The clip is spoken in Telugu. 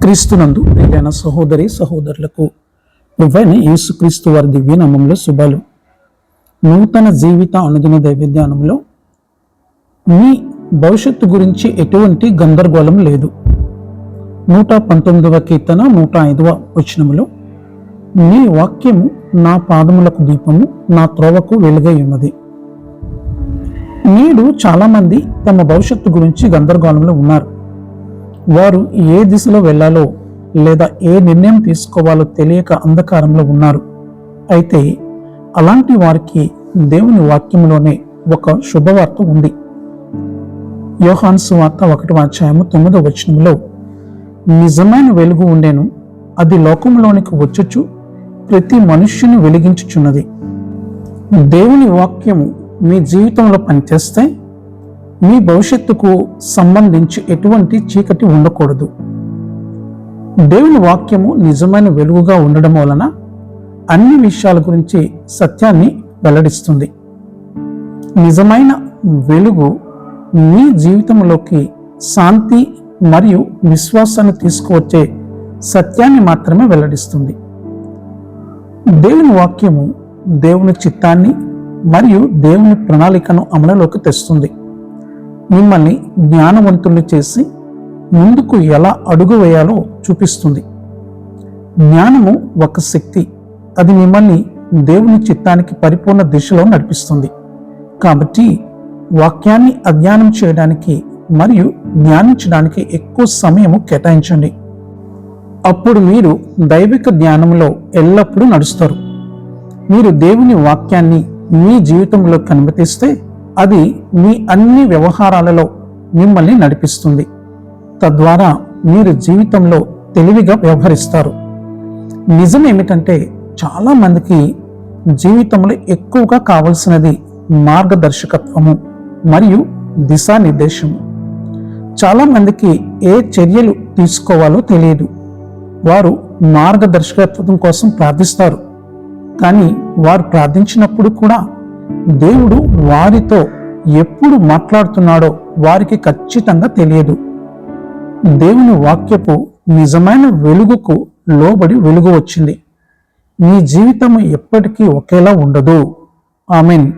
క్రీస్తునందు ప్రియమైన సహోదరి సహోదరులకు ప్రభువైన యేసుక్రీస్తు వారి దివ్య నామములో శుభాలు. నూతన జీవిత అనుదిన దైవధ్యానంలో మీ భవిష్యత్తు గురించి ఎటువంటి గందరగోళం లేదు. 119వ కీర్తన 105వ వచనములో, నీ వాక్యము నా పాదములకు దీపము, నా త్రోవకు వెలుగై ఉన్నది. నేడు చాలామంది తమ భవిష్యత్తు గురించి గందరగోళంలో ఉన్నారు. వారు ఏ దిశలో వెళ్ళాలో లేదా ఏ నిర్ణయం తీసుకోవాలో తెలియక అంధకారంలో ఉన్నారు. అయితే అలాంటి వారికి దేవుని వాక్యంలోనే ఒక శుభవార్త ఉంది. యోహాను సువార్త 1వ అధ్యాయము 9వ వచనంలో, నిజమైన వెలుగు ఉండెను, అది లోకంలోనికి వచ్చుచు ప్రతి మనుష్యుని వెలిగించుచున్నది. దేవుని వాక్యము మీ జీవితంలో పనిచేస్తే మీ భవిష్యత్తుకు సంబంధించి ఎటువంటి చీకటి ఉండకూడదు. దేవుని వాక్యము నిజమైన వెలుగుగా ఉండడం వలన అన్ని విషయాల గురించి సత్యాన్ని వెల్లడిస్తుంది. నిజమైన వెలుగు మీ జీవితంలోకి శాంతి మరియు విశ్వాసాన్ని తీసుకువచ్చే సత్యాన్ని మాత్రమే వెల్లడిస్తుంది. దేవుని వాక్యము దేవుని చిత్తాన్ని మరియు దేవుని ప్రణాళికను అమలులోకి తెస్తుంది. మిమ్మల్ని జ్ఞానవంతుల్ని చేసి ముందుకు ఎలా అడుగు వేయాలో చూపిస్తుంది. జ్ఞానము ఒక శక్తి, అది మిమ్మల్ని దేవుని చిత్తానికి పరిపూర్ణ దిశలో నడిపిస్తుంది. కాబట్టి వాక్యాన్ని అధ్యయనం చేయడానికి మరియు ధ్యానించడానికి ఎక్కువ సమయము కేటాయించండి. అప్పుడు మీరు దైవిక జ్ఞానంలో ఎల్లప్పుడూ నడుస్తారు. మీరు దేవుని వాక్యాన్ని మీ జీవితంలో కనిపిస్తే అది మీ అన్ని వ్యవహారాలలో మిమ్మల్ని నడిపిస్తుంది. తద్వారా మీరు జీవితంలో తెలివిగా వ్యవహరిస్తారు. నిజం ఏమిటంటే, చాలా మందికి జీవితంలో ఎక్కువగా కావలసినది మార్గదర్శకత్వము మరియు దిశానిర్దేశము. చాలా మందికి ఏ చర్యలు తీసుకోవాలో తెలియదు. వారు మార్గదర్శకత్వం కోసం ప్రార్థిస్తారు, కానీ వారు ప్రార్థించినప్పుడు కూడా దేవుడు వారితో ఎప్పుడు మాట్లాడుతున్నాడో వారికి ఖచ్చితంగా తెలియదు. దేవుని వాక్యపు నిజమైన వెలుగుకు లోబడి వెలుగు వచ్చింది. మీ జీవితం ఎప్పటికీ ఒకేలా ఉండదు. ఆమేన్.